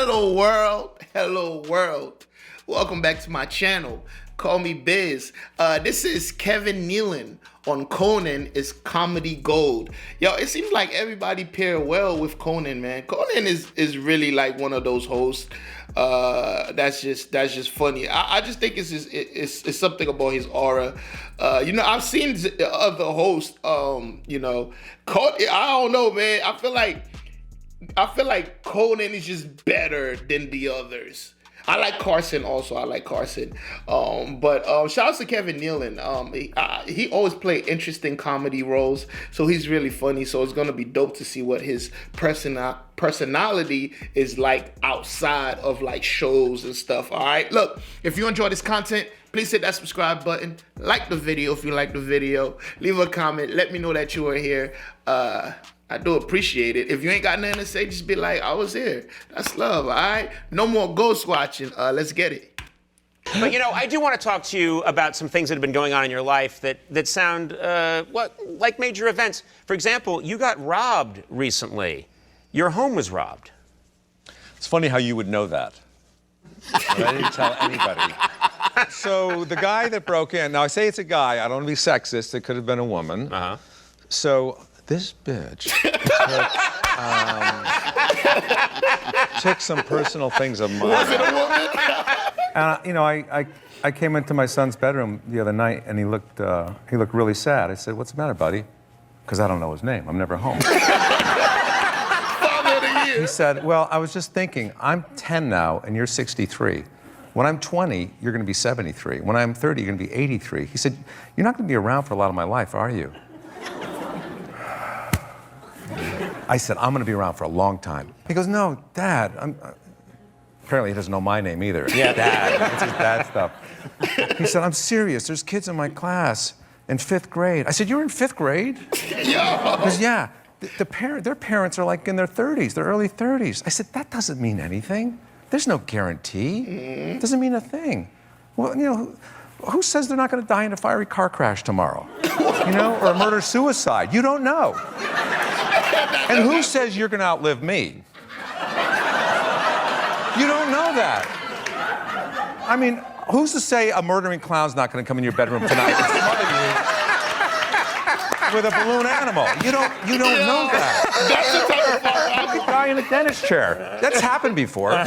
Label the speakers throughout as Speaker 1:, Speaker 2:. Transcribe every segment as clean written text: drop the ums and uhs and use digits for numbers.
Speaker 1: Hello world, hello world. Welcome back to my channel. Call me Biz. This is Kevin Nealon on Conan is Comedy Gold. Yo, it seems like everybody pair well with Conan, man. Conan is really like one of those hosts. That's just funny. I just think it's something about his aura. I've seen the other hosts. I don't know, man. I feel like Conan is just better than the others. I like Carson also. But shout out to Kevin Nealon. He always play interesting comedy roles, so he's really funny. So it's gonna be dope to see what his personality is like outside of like shows and stuff. All right, look, if you enjoy this content, please hit that subscribe button. Like the video if you like the video. Leave a comment. Let me know that you are here. I do appreciate it. If you ain't got nothing to say, just be like, I was here. That's love, all right? No more ghost watching. Let's get it.
Speaker 2: But, I do want to talk to you about some things that have been going on in your life that sound, like major events. For example, you got robbed recently. Your home was robbed.
Speaker 3: It's funny how you would know that. But I didn't tell anybody. So the guy that broke in, now I say it's a guy, I don't want to be sexist, it could have been a woman. Uh-huh. So this bitch took some personal things of mine.
Speaker 1: Was it a woman?
Speaker 4: And I came into my son's bedroom the other night, and he looked really sad. I said, "What's the matter, buddy?" Because I don't know his name. I'm never home. He said, "Well, I was just thinking. I'm 10 now, and you're 63. When I'm 20, you're going to be 73. When I'm 30, you're going to be 83." He said, "You're not going to be around for a lot of my life, are you?" I said, "I'm going to be around for a long time." He goes, "No, Dad, apparently he doesn't know my name either. Yeah, Dad. That's his dad stuff. He said, "I'm serious. There's kids in my class in 5th grade. I said, "You're in 5th grade?" Yeah. He goes, "Yeah. Their parents are like in their 30s, their early 30s. I said, "That doesn't mean anything. There's no guarantee. It doesn't mean a thing. Well, who says they're not going to die in a fiery car crash tomorrow? Or a murder-suicide? You don't know. And who says you're going to outlive me? You don't know that. I mean, who's to say a murdering clown's not going to come in your bedroom tonight and smother you with a balloon animal? You don't know that.
Speaker 1: That's the type of
Speaker 4: I could die in a dentist chair. That's happened before.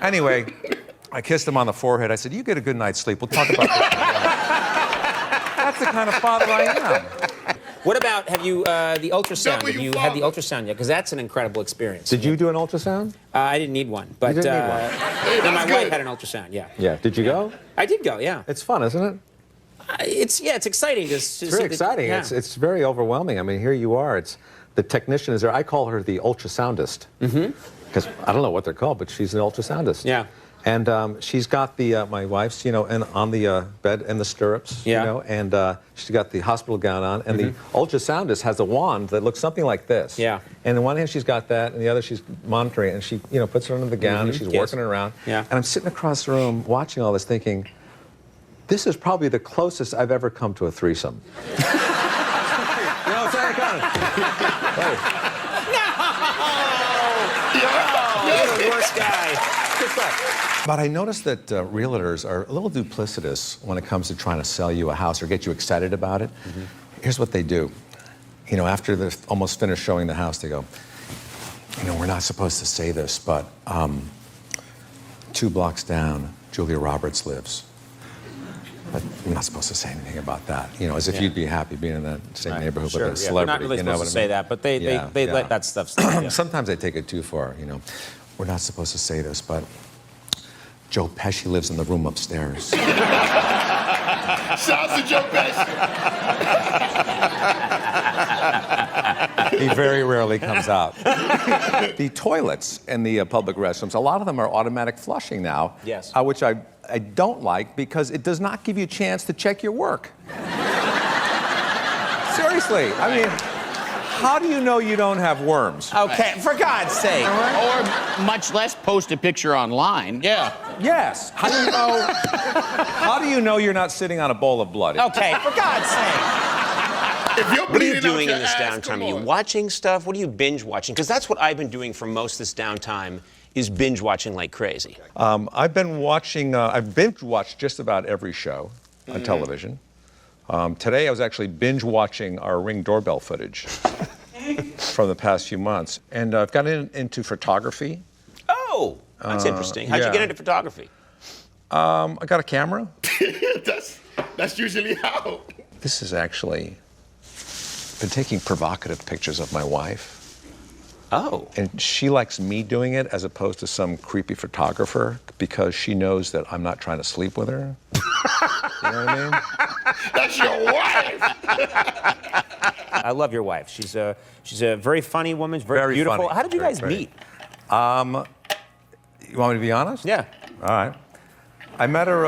Speaker 4: Anyway, I kissed him on the forehead. I said, "You get a good night's sleep. We'll talk about this." That's the kind of father I am.
Speaker 2: What about, have you, the ultrasound? Have you had the ultrasound yet? Because that's an incredible experience.
Speaker 3: Did you do an ultrasound?
Speaker 2: I didn't need one, but
Speaker 3: you didn't need one.
Speaker 2: No, my wife had an ultrasound, yeah.
Speaker 3: Yeah, did you go?
Speaker 2: I did go, yeah.
Speaker 3: It's fun, isn't it?
Speaker 2: It's exciting.
Speaker 3: It's very exciting. Yeah. It's very overwhelming. I mean, here you are. The technician is there. I call her the ultrasoundist. Because I don't know what they're called, but she's an ultrasoundist. Yeah. And she's got my wife's, and on the bed in the stirrups, and she's got the hospital gown on, and the ultrasoundist has a wand that looks something like this. Yeah. And in one hand she's got that, and the other she's monitoring it, and she, puts it under the gown, and she's working it around. Yeah. And I'm sitting across the room watching all this, thinking, this is probably the closest I've ever come to a threesome. It's not coming.
Speaker 2: You're the worst guy.
Speaker 4: But I noticed that realtors are a little duplicitous when it comes to trying to sell you a house or get you excited about it. Here's what they do. After they're almost finished showing the house, they go, "We're not supposed to say this, but 2 blocks down, Julia Roberts lives. But we're not supposed to say anything about that. As if you'd be happy being in that same neighborhood with a celebrity.
Speaker 2: They're not really supposed to say that, but they let that stuff slide.
Speaker 4: Sometimes they take it too far, We're not supposed to say this, but Joe Pesci lives in the room upstairs."
Speaker 1: Shout out to Joe Pesci.
Speaker 4: He very rarely comes out. The toilets in the public restrooms, a lot of them are automatic flushing now.
Speaker 2: Yes.
Speaker 4: Which I don't like because it does not give you a chance to check your work. Seriously, I mean, how do you know you don't have worms?
Speaker 2: Okay, for God's sake.
Speaker 5: Or much less post a picture online. Yeah.
Speaker 4: Yes. How do you know? How do you know you're not sitting on a bowl of blood?
Speaker 2: Okay, for God's sake.
Speaker 1: If you're
Speaker 2: What are you
Speaker 1: bleeding out
Speaker 2: doing
Speaker 1: your
Speaker 2: in this
Speaker 1: ass,
Speaker 2: downtime?
Speaker 1: come
Speaker 2: Are you
Speaker 1: on.
Speaker 2: watching stuff? What are you binge watching? Because that's what I've been doing for most of this downtime, is binge watching like crazy?
Speaker 4: I've been watching, I've binge watched just about every show on television. Today I was actually binge watching our Ring doorbell footage from the past few months. And I've gotten into photography.
Speaker 2: Oh, that's interesting. How'd you get into photography?
Speaker 4: I got a camera.
Speaker 1: That's usually how.
Speaker 4: This is actually been taking provocative pictures of my wife.
Speaker 2: Oh.
Speaker 4: And she likes me doing it as opposed to some creepy photographer because she knows that I'm not trying to sleep with her. You know what I mean?
Speaker 1: That's your wife.
Speaker 2: I love your wife. She's a very funny woman, very beautiful.
Speaker 4: Funny.
Speaker 2: How did you guys meet?
Speaker 4: You want me to be honest?
Speaker 2: Yeah.
Speaker 4: All right. I met her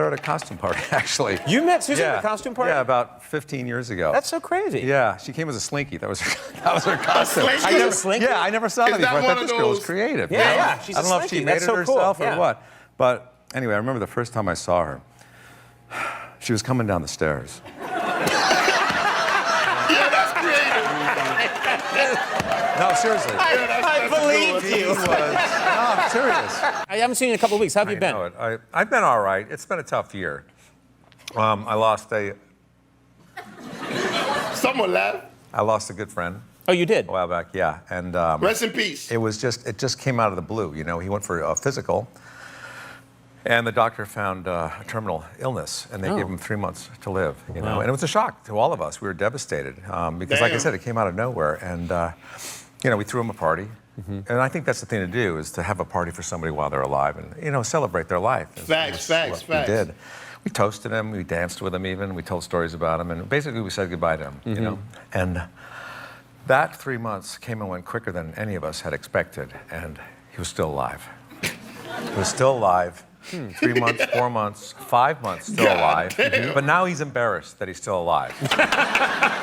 Speaker 4: at a costume party, actually.
Speaker 2: You met Susan at a costume party?
Speaker 4: Yeah, about 15 years ago.
Speaker 2: That's so crazy.
Speaker 4: Yeah, she came as a slinky. That was her costume.
Speaker 1: A
Speaker 2: slinky?
Speaker 4: Yeah, I never saw that before. I thought this girl was creative.
Speaker 2: Yeah,
Speaker 4: you know?
Speaker 2: yeah. She's
Speaker 4: I don't know if she made it herself or what. But anyway, I remember the first time I saw her. She was coming down the stairs. No, seriously.
Speaker 2: I believed you.
Speaker 4: No, I'm serious.
Speaker 2: I haven't seen you in a couple of weeks. How have you been?
Speaker 4: I know it. I've been all right. It's been a tough year. I lost a
Speaker 1: Someone laughed.
Speaker 4: good friend
Speaker 2: Oh, you did?
Speaker 4: a while back. Yeah, and
Speaker 1: Rest in peace.
Speaker 4: it just came out of the blue. You know, he went for a physical, and the doctor found a terminal illness, and they gave him 3 months to live. You know, and it was a shock to all of us. We were devastated because, like I said, it came out of nowhere, and you know, we threw him a party. And I think that's the thing to do, is to have a party for somebody while they're alive and, you know, celebrate their life.
Speaker 1: Facts.
Speaker 4: We did. We toasted him, we danced with him even, we told stories about him, and basically we said goodbye to him, you know. And that 3 months came and went quicker than any of us had expected, and he was still alive. He was still alive. 3 months, 4 months, 5 months still alive. But now he's embarrassed that he's still alive.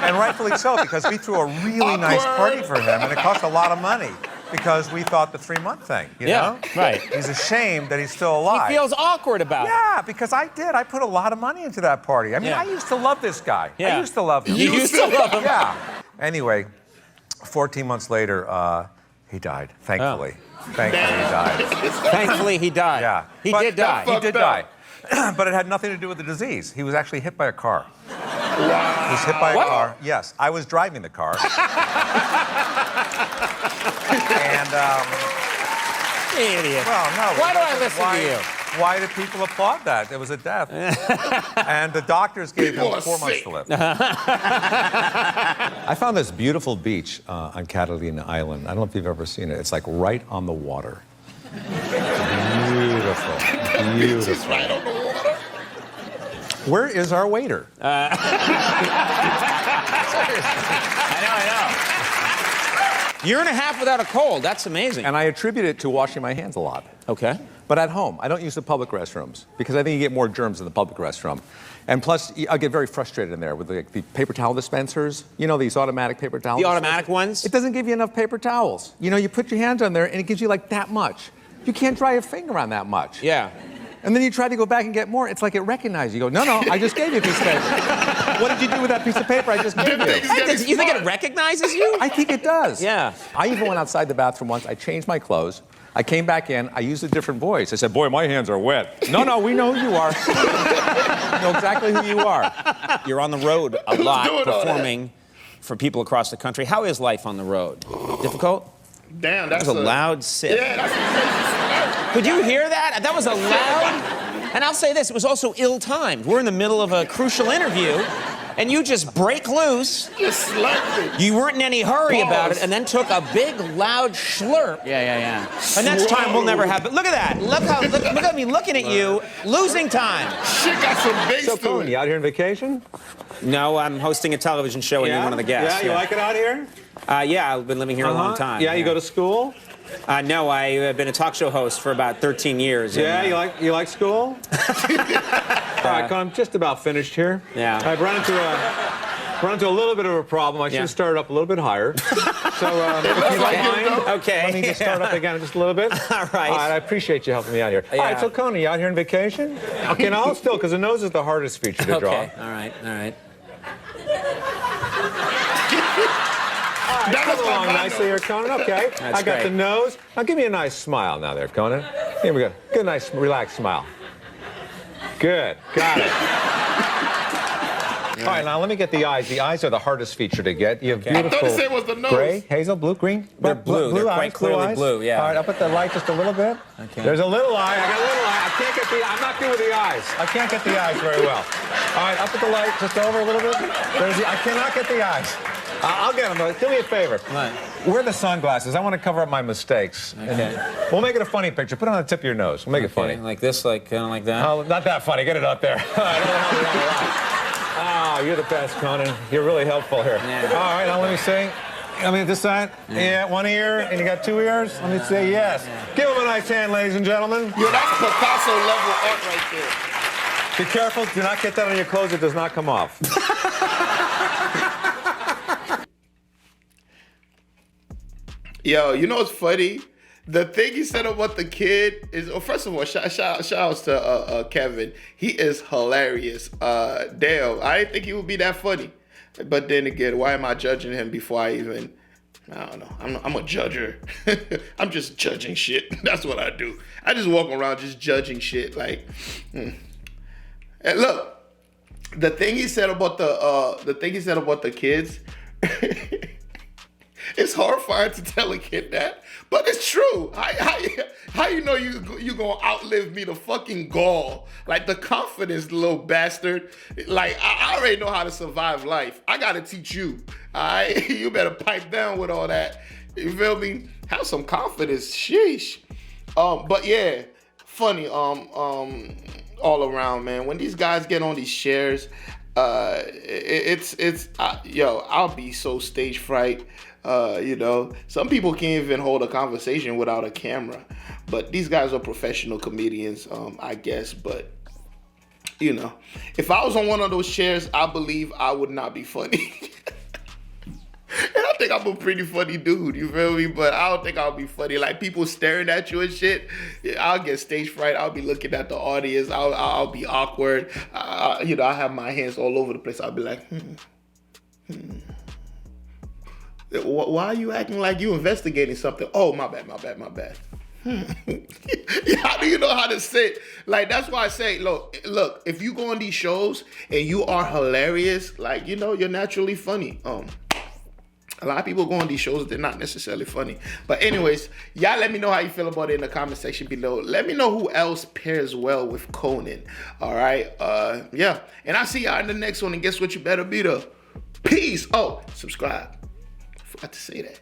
Speaker 4: And rightfully so, because we threw a really nice party for him, and it cost a lot of money. Because we thought the 3 month thing, you know?
Speaker 2: Right.
Speaker 4: He's ashamed that he's still alive.
Speaker 2: He feels awkward about it.
Speaker 4: Yeah, because I did. I put a lot of money into that party. I mean, I used to love this guy.
Speaker 2: Yeah.
Speaker 4: I used to love him.
Speaker 2: You used to love him?
Speaker 4: Yeah. Anyway, 14 months later, he died, thankfully. Thankfully, he died.
Speaker 2: Thankfully, he died.
Speaker 4: Yeah.
Speaker 2: He did die.
Speaker 4: He did die. But it had nothing to do with the disease. He was actually hit by a car. Wow. He was hit by a car. Yes, I was driving the car. And,
Speaker 2: Idiot.
Speaker 4: well, no.
Speaker 2: Why do I listen to you?
Speaker 4: Why do people applaud that? It was a death. And the doctors gave him 4 months to live. I found this beautiful beach on Catalina Island. I don't know if you've ever seen it. It's like right on the water. Beautiful. Beautiful.
Speaker 1: Right on the water.
Speaker 4: Where is our waiter?
Speaker 2: I know. Year and a half without a cold. That's amazing.
Speaker 4: And I attribute it to washing my hands a lot.
Speaker 2: Okay.
Speaker 4: But at home, I don't use the public restrooms because I think you get more germs in the public restroom. And plus, I get very frustrated in there with the paper towel dispensers. You know, these automatic paper towels.
Speaker 2: The automatic ones?
Speaker 4: It doesn't give you enough paper towels. You know, you put your hands on there and it gives you like that much. You can't dry your finger on that much.
Speaker 2: Yeah.
Speaker 4: And then you try to go back and get more. It's like it recognizes you. You go, no, I just gave you a piece of paper. What did you do with that piece of paper I just gave you?
Speaker 2: You think it recognizes you?
Speaker 4: I think it does.
Speaker 2: Yeah.
Speaker 4: I even went outside the bathroom once. I changed my clothes. I came back in. I used a different voice. I said, boy, my hands are wet. No, we know who you are. We know exactly who you are.
Speaker 2: You're on the road a lot performing for people across the country. How is life on the road? Difficult?
Speaker 1: Damn, that's
Speaker 2: a loud sip.
Speaker 1: Yeah, that's a crazy.
Speaker 2: Could you hear that? That was a loud... And I'll say this, it was also ill-timed. We're in the middle of a crucial interview, and you just break loose.
Speaker 1: Just slapped me.
Speaker 2: You weren't in any hurry about it, and then took a big, loud slurp.
Speaker 5: Yeah.
Speaker 2: And that's time we'll never have. But look at that. Look at me looking at you, losing time.
Speaker 1: Shit got some bass
Speaker 3: So,
Speaker 1: to
Speaker 3: Conan,
Speaker 1: it.
Speaker 3: you out here on vacation?
Speaker 2: No, I'm hosting a television show and you're one of the guests.
Speaker 3: Yeah, you like it out here?
Speaker 2: Yeah, I've been living here a long time.
Speaker 3: Yeah, you go to school?
Speaker 2: No, I've been a talk show host for about 13 years.
Speaker 3: Yeah, you like school? All right, I'm just about finished here.
Speaker 2: Yeah.
Speaker 3: I've run into a little bit of a problem. I should have started up a little bit higher. So, if you don't mind,
Speaker 2: Okay.
Speaker 3: let me just start up again just a little bit.
Speaker 2: All right.
Speaker 3: All right, I appreciate you helping me out here.
Speaker 2: Yeah.
Speaker 3: All right, so Conan, you out here on vacation? Okay, now hold still, because the nose is the hardest feature to draw.
Speaker 2: Okay, all right.
Speaker 3: right,
Speaker 1: That was
Speaker 3: come
Speaker 1: my
Speaker 3: along
Speaker 1: bad
Speaker 3: nicely here, Conan. Okay.
Speaker 5: That's
Speaker 3: I got
Speaker 5: great.
Speaker 3: the nose. Now give me a nice smile now there, Conan. Here we go. Good, nice, relaxed smile. Good. Got it. All right, now let me get the eyes. The eyes are the hardest feature to get. You have beautiful
Speaker 1: I thought you said it was the nose.
Speaker 3: gray, hazel, blue, green.
Speaker 5: They're blue. They're quite clearly
Speaker 3: eyes.
Speaker 5: blue, yeah.
Speaker 3: All right, up at the light just a little bit.
Speaker 5: Okay.
Speaker 3: There's a little eye. I got a little eye. I can't get the. I'm not good with the eyes. I can't get the eyes very well. All right, up at the light, just over a little bit. I cannot get the eyes. I'll get them. Do me a favor.
Speaker 5: What?
Speaker 3: Wear the sunglasses. I want to cover up my mistakes.
Speaker 5: Okay.
Speaker 3: And we'll make it a funny picture. Put it on the tip of your nose. We'll make it funny.
Speaker 5: Like this, like kind of like that.
Speaker 3: Oh, not that funny. Get it up there. Oh, you're the best, Conan. You're really helpful here.
Speaker 5: Yeah.
Speaker 3: All right, now let me see. I mean, this side. Yeah, one ear, and you got two ears. Let me say yes. Give him a nice hand, ladies and gentlemen.
Speaker 1: Yo, that's Picasso level art right there.
Speaker 3: Be careful. Do not get that on your clothes. It does not come off.
Speaker 1: Yo, you know what's funny? The thing he said about the kid is, well, first of all, shout outs to Kevin. He is hilarious. Damn, I didn't think he would be that funny. But then again, why am I judging him before I don't know. I'm a judger. I'm just judging shit. That's what I do. I just walk around just judging shit. Like, And look, the thing he said about the kids. It's horrifying to tell a kid that, but it's true. How you know you gonna outlive me? The fucking gall, like the confidence, little bastard. Like I already know how to survive life. I gotta teach you. All right, you better pipe down with all that. You feel me? Have some confidence. Sheesh. But yeah, funny. All around, man. When these guys get on these shares, I'll be so stage fright. Some people can't even hold a conversation without a camera, but these guys are professional comedians, I guess. But if I was on one of those chairs, I believe I would not be funny. And I think I'm a pretty funny dude, you feel me? But I don't think I'll be funny. Like people staring at you and shit, I'll get stage fright. I'll be looking at the audience. I'll be awkward. I have my hands all over the place. I'll be like, Why are you acting like you investigating something? Oh, my bad. How do you know how to sit? Like, that's why I say, look, if you go on these shows and you are hilarious, like, you're naturally funny. A lot of people go on these shows, they're not necessarily funny. But anyways, y'all let me know how you feel about it in the comment section below. Let me know who else pairs well with Conan. All right. Yeah. And I'll see y'all in the next one. And guess what? You better be the peace. Oh, subscribe. I forgot to say that.